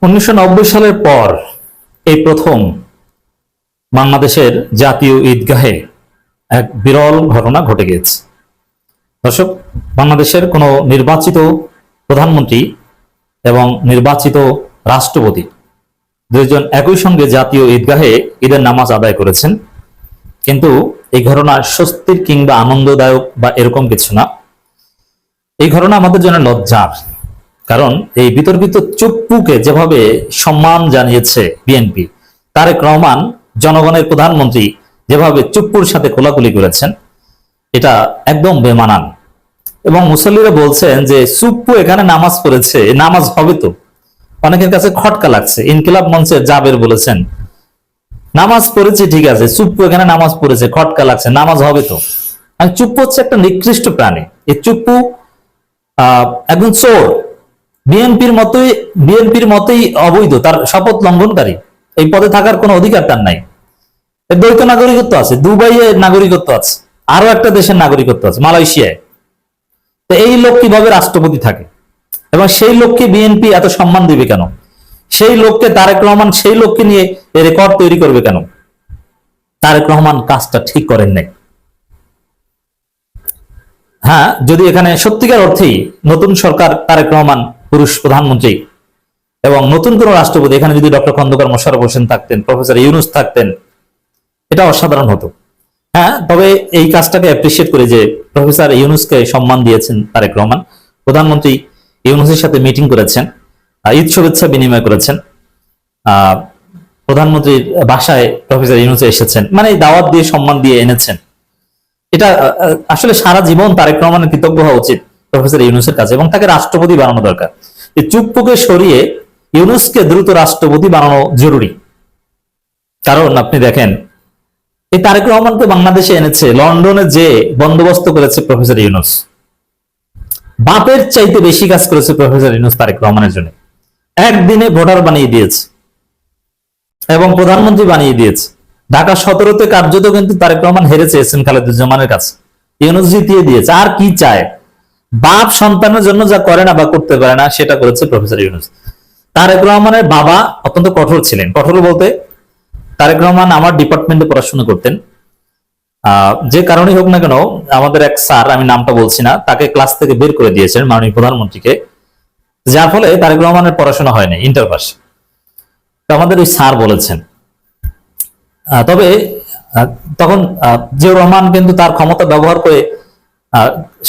1990 সালের পর এই প্রথম বাংলাদেশের জাতীয় ঈদগাহে এক বিরল ঘটনা ঘটে গেছে। দর্শক, বাংলাদেশের কোনো নির্বাচিত প্রধানমন্ত্রী এবং নির্বাচিত রাষ্ট্রপতি দুইজন একই সঙ্গে জাতীয় ঈদগাহে ঈদের নামাজ আদায় করেছেন। কিন্তু এই ঘটনা স্বস্তির কিংবা আনন্দদায়ক বা এরকম কিছু না। এই ঘটনা আমাদের জন্য লজ্জার। কারণ এই বিতর্কিত চুপ্পুকে যেভাবে সম্মান জানিয়েছে বিএনপি, তারেক রহমান জনগণের প্রধানমন্ত্রী যেভাবে চুপ্পুর সাথে কোলাকুলি করেছেন, এটা একদম বেমানান। এবং মুসল্লিরা বলছেন যে চুপ্পু এখানে নামাজ পড়েছে, নামাজ হবে তো। অনেকের কাছে খটকা লাগছে। ইনকিলাব মঞ্চের জাবের বলেছেন, নামাজ পড়েছে ঠিক আছে, চুপ্পু এখানে নামাজ পড়েছে, খটকা লাগছে, নামাজ হবে তো। আর চুপ্পু হচ্ছে একটা নিকৃষ্ট প্রাণী। এই চুপ্পু একজন চোর, বিএনপির মতোই অবৈধ, তার শপথ লঙ্ঘনকারী। এই পদে থাকার কোনো অধিকার তার নাই। দ্বৈত নাগরিকত্ব আছে, দুবাইয়ের নাগরিকত্ব আছে, আরো একটা দেশের নাগরিকত্ব আছে, মালয়েশিয়ায়। তো এই লোক কিভাবে রাষ্ট্রপতি থাকে এবং সেই লোককে বিএনপি এত সম্মান দিবে কেন? সেই লোককে তারেক রহমান সেই লোককে নিয়ে রেকর্ড তৈরি করবে কেন? তারেক রহমান কাজটা ঠিক করেন নাই। হ্যাঁ, যদি এখানে সত্যিকার অর্থেই নতুন সরকার, তারেক রহমান পুরুষ প্রধানমন্ত্রী এবং নতুন কোন রাষ্ট্রপতি, এখানে যদি ডক্টর খন্দকার মোশাররফ হোসেন থাকতেন, প্রফেসর ইউনূস থাকতেন, এটা অসাধারণ হতো। হ্যাঁ, তবে এই কাজটাকে অ্যাপ্রিসিয়েট করে যে প্রফেসর ইউনূসকে সম্মান দিয়েছেন তারেক রহমান, প্রধানমন্ত্রী ইউনূসের সাথে মিটিং করেছেন, ঈদ শুভেচ্ছা বিনিময় করেছেন, প্রধানমন্ত্রীর বাসায় প্রফেসর ইউনূস এসেছেন, মানে দাওয়াত দিয়ে সম্মান দিয়ে এনেছেন। এটা আসলে সারা জীবন তারেক রহমানের কৃতজ্ঞ হওয়া উচিত প্রফেসর ইউনূসের কাছে, এবং তাকে রাষ্ট্রপতি বানানো দরকার। এই চুপ্পুকে সরিয়ে ইউনূসকে দ্রুত রাষ্ট্রপতি বানানো জরুরি। কারণ আপনি দেখেন, এই তারেক রহমানকে বাংলাদেশে এনেছে, লন্ডনে যে বন্দোবস্ত করেছে প্রফেসর ইউনূস। বাপের চাইতে বেশি কাজ করেছে প্রফেসর ইউনূস তারেক রহমানের জন্য। একদিনে ভোটার বানিয়ে দিয়েছে এবং প্রধানমন্ত্রী বানিয়ে দিয়েছে। ঢাকা 17-তে কার্যত কিন্তু তারেক রহমান হেরেছে এস এম খালেদুজ্জামানের কাছে, ইউনূস জিতিয়ে দিয়েছে। আর কি চায়? বাপ সন্তানের জন্য যা করে না বা করতে পারে না, সেটা করেছে প্রফেসর ইউনূস। তারেক রহমানের বাবা অত্যন্ত কঠোর ছিলেন। কঠোর বলতে, তারেক রহমান আমার ডিপার্টমেন্টে পড়াশোনা করতেন। যে কারণেই হোক না কেন, আমাদের এক স্যার, আমি নামটা বলছি না, তাকে ক্লাস থেকে বের করে দিয়েছেন মাননীয় প্রধানমন্ত্রীকে, যার ফলে তারেক রহমানের পড়াশোনা হয়নি, ইন্টার পাস। তো আমাদের ওই স্যার বলেছেন। তবে তখন জিয়াউর রহমান কিন্তু তার ক্ষমতা ব্যবহার করে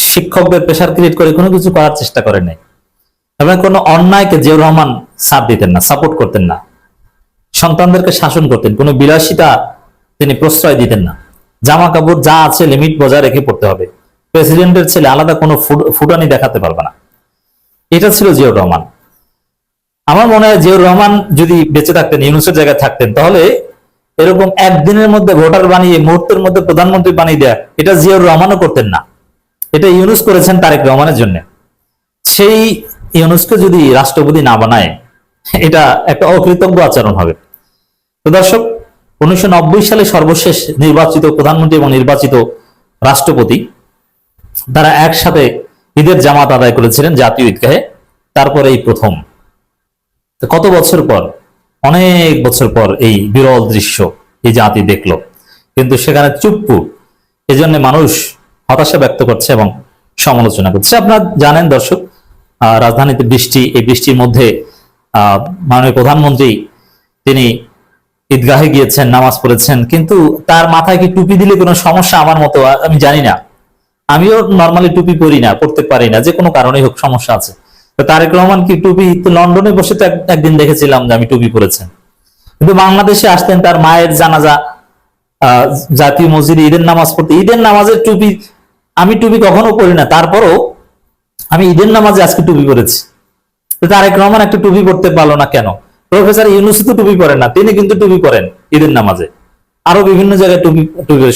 শিক্ষকদের প্রেশার ক্রিয়েট করে কোনো কিছু করার চেষ্টা করেন নাই, এবং কোনো অন্যায়কে জিয়াউর রহমান সাথ দিতেন না, সাপোর্ট করতেন না। সন্তানদেরকে শাসন করতেন, কোনো বিলাসিতা তিনি প্রশ্রয় দিতেন না। জামা কাপড় যা আছে লিমিট বজায় রেখে পড়তে হবে। প্রেসিডেন্টের ছেলে আলাদা কোনো ফুটানি দেখাতে পারবে না। এটা ছিল জিয়াউর রহমান। আমার মনে হয় জিয়াউর রহমান যদি বেঁচে থাকতেন, ইউনূসের জায়গায় থাকতেন, তাহলে এরকম একদিনের মধ্যে ভোটার বানিয়ে মুহূর্তের মধ্যে প্রধানমন্ত্রী বানিয়ে দেয়া, এটা জিয়াউর রহমানও করতেন না। এটা ইউনূস করেছেন তারেক রহমানের জন্য। সেই ইউনূসকে যদি রাষ্ট্রপতি না বানায়, এটা একটা অকৃতজ্ঞ আচরণ হবে। তো দর্শক, 1990 সালে সর্বশেষ নির্বাচিত প্রধানমন্ত্রী এবং নির্বাচিত রাষ্ট্রপতি, তারা একসাথে ঈদের জামাত আদায় করেছিলেন জাতীয় ঈদগাহে। তারপরে এই প্রথম, কত বছর পর, অনেক বছর পর এই বিরল দৃশ্য এই জাতি দেখলো। কিন্তু সেখানে চুপ্পু, এই জন্য মানুষ হতাশা ব্যক্ত করছে এবং সমালোচনা করছে। আপনারা জানেন দর্শক, রাজধানীতে বৃষ্টি, এই বৃষ্টির মধ্যে মাননীয় প্রধানমন্ত্রী তিনি ঈদগাহে গিয়েছেন, নামাজ পড়েছেন, কিন্তু তার মাথায় কি টুপি দিলে কোনো সমস্যা? আমার মতো, আমি জানি না, আমিও নর্মালি টুপি পরি না, পড়তে পারি না, যে কোনো কারণেই হোক সমস্যা আছে। তো তারেক রহমান কি টুপি, লন্ডনে বসে তো একদিন দেখেছিলাম যে আমি টুপি পরেছেন, কিন্তু বাংলাদেশে আসতেন তার মায়ের জানাজা, জাতীয় মসজিদে ঈদের নামাজ পড়তে, ঈদের নামাজের টুপি, আমি টুপি কখনো পরি না, তারপরও আমি ঈদের নামাজে আজকে টুপি পরেছি। তো তারেক রহমান একটা টুপি পড়তে পারলো না কেন? প্রফেসর ইউনূস তো টুপি পরেন না, তিনি কিন্তু টুপি পরেন ঈদের নামাজে, আরো বিভিন্ন জায়গায় টুপি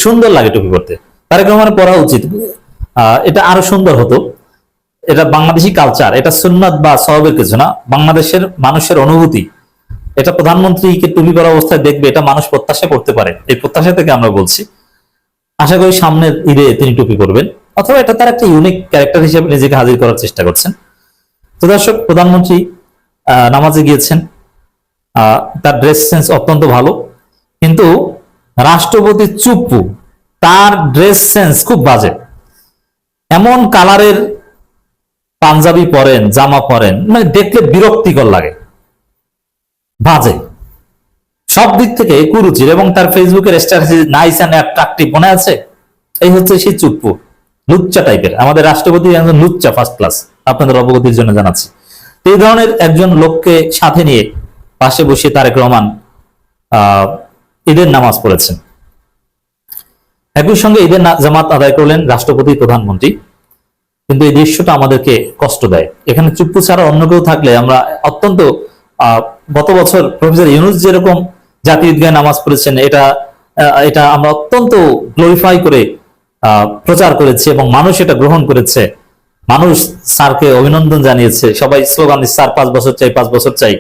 সুন্দর লাগে টুপি পরতে। তারেক রহমানের পরা উচিত, এটা আরো সুন্দর হতো। এটা বাংলাদেশি কালচার, এটা সুন্নাত বা সওয়াবের কিছু না, বাংলাদেশের মানুষের অনুভূতি। এটা প্রধানমন্ত্রীকে টুপি পরা অবস্থায় দেখবে, এটা মানুষ প্রত্যাশা করতে পারে। এই প্রত্যাশা থেকে আমরা বলছি, আশা করি সামনের ঈদে তিনি টুপি পরবেন, অথবা এটা তার একটা ইউনিক ক্যারেক্টার হিসেবে নিজেকে হাজির করার চেষ্টা করছেন। তো দর্শক, প্রধানমন্ত্রী নামাজে গিয়েছেন, তার ড্রেস সেন্স অত্যন্ত ভালো, কিন্তু রাষ্ট্রপতি চুপ্পু তার ড্রেস সেন্স খুব বাজে। এমন কালারের পাঞ্জাবি পরেন, জামা পরেন, মানে দেখলে বিরক্তিকর লাগে, বাজে, সব দিক থেকে কুরুচির। এবং তার ফেসবুকের স্ট্যাটাস নাইস এন্ড অ্যাট্রাকটিভ মনে আছে? এই হচ্ছে সেই চুপ্পু, লুচ্চা টাইপের। আমাদের রাষ্ট্রপতি একজন লুচ্চা ফার্স্ট ক্লাস, আপনাদের অবগতির জন্য জানাচ্ছি। এই ধরনের একজন লোককে সাথে নিয়ে পাশে বসে তারেক রহমান ঈদের নামাজ পড়েছেন। একই সঙ্গে ঈদের জামাত আদায় করলেন রাষ্ট্রপতি, প্রধানমন্ত্রী। কিন্তু এই দৃশ্যটা আমাদেরকে কষ্ট দেয়। এখানে চুপ্পু ছাড়া অন্য কেউ থাকলে আমরা অত্যন্ত গত বছর প্রফেসর ইউনূস যেরকম জাতীয় ঈদগাহে নামাজ পড়েছেন, এটা আমরা অত্যন্ত গ্লোরিফাই করে প্রচার করেছি এবং মানুষ এটা গ্রহণ করেছে। মানুষ স্যারকে অভিনন্দন জানিয়েছে, সবাই স্লোগান দিচ্ছে, স্যার 5 বছর চাই, 5 বছর চাই।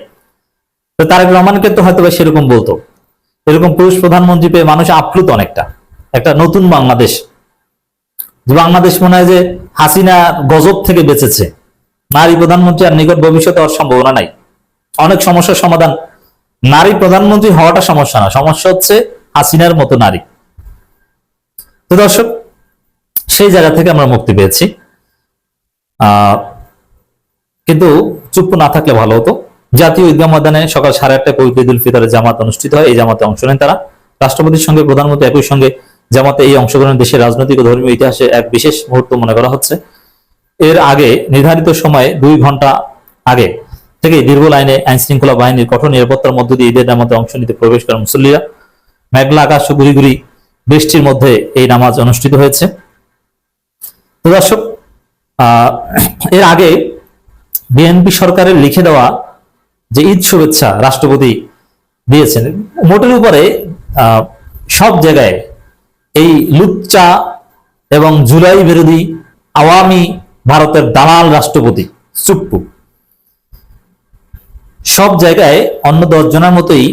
তো তারেক রহমানকে তো হয়তো সেরকম বলতো। এরকম পুরুষ প্রধানমন্ত্রী পেয়ে মানুষ আপ্লুত অনেকটা। একটা নতুন বাংলাদেশ, যে বাংলাদেশ মনে হয় যে হাসিনা গজব থেকে বেঁচেছে। নারী প্রধানমন্ত্রী আর নিকট ভবিষ্যতে হওয়ার সম্ভাবনা নাই। অনেক সমস্যার সমাধান, নারী প্রধানমন্ত্রী হওয়াটা সমস্যা না, সমস্যা হচ্ছে হাসিনার মতো নারী। তো দর্শক, সেই জায়গা থেকে আমরা মুক্তি পেয়েছি। কিন্তু চুপ না থাকলে ভালো হতো। জাতীয় ঈদগাহ ময়দানে সকাল 8:30টায় পবিত্র ঈদুল ফিতরের জামাত অনুষ্ঠিত হয়। এই জামাতে অংশ নেন তারা। রাষ্ট্রপতির সঙ্গে প্রধানমন্ত্রী একই সঙ্গে জামাতে এই অংশগ্রহণ দেশের রাজনৈতিক ও ধর্মীয় ইতিহাসে এক বিশেষ মুহূর্ত মনে করা হচ্ছে। এর আগে নির্ধারিত সময়ে 2 ঘন্টা আগে থেকে দীর্ঘ লাইনে আইন শৃঙ্খলা বাহিনীর কঠোর নিরাপত্তার মধ্য দিয়ে ঈদের নামাজে অংশ নিতে প্রবেশ করেন মুসল্লিরা। মেঘলা আকাশ ও গুড়ি গুড়ি বৃষ্টির মধ্যে এই নামাজ অনুষ্ঠিত হয়েছে। তো দর্শক, এর আগে বিএনপি সরকারের লিখে দেওয়া যে ঈদ শুভেচ্ছা রাষ্ট্রপতি দিয়েছেন, মোটের উপরে সব জায়গায় এই লুচ্চা এবং জুলাই বিরোধী আওয়ামী ভারতের দালাল রাষ্ট্রপতি চুপ্পু সব জায়গায় অন্য 10 জনের মতোই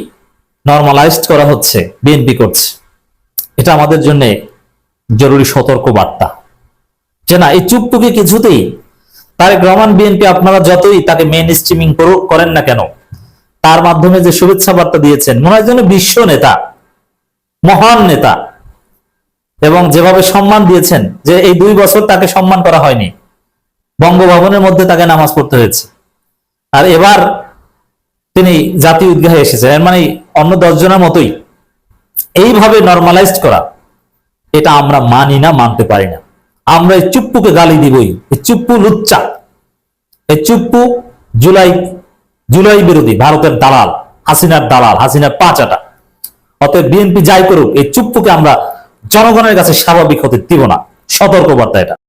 নর্মালাইজড করা হচ্ছে, বিএনপি করছে। এটা আমাদের জন্য জরুরি সতর্ক বার্তা যে না, এই চুপ্পুকে কিছুতেই তারেক রহমান, বিএনপি আপনারা যতই তাকে মেইন স্ট্রিমিং করেন না কেন, তার মাধ্যমে যে শুভেচ্ছা বার্তা দিয়েছেন, মনে হয় যেন বিশ্ব নেতা, মহান নেতা, এবং যেভাবে সম্মান দিয়েছেন, যে এই 2 বছর তাকে সম্মান করা হয়নি, বঙ্গভবনের মধ্যে তাকে নামাজ পড়তে হয়েছে, আর এবার তিনি জাতীয় ঈদগাহে এসেছেন। এর মানে অন্য 10 জনের মতোই এইভাবে নর্মালাইজড করা, এটা আমরা মানি না, মানতে পারি না। আমরা এই চুপ্পুকে গালি দিবই। এই চুপ্পু লুচ্চা, এই চুপ্পু জুলাই বিরোধী ভারতের দালাল, হাসিনার দালাল, হাসিনার পাচাটা। অতএব বিএনপি যাই করুক, এই চুপ্পুকে আমরা জনগণের কাছে স্বাভাবিক হতে দিব না। সতর্কবার্তা এটা।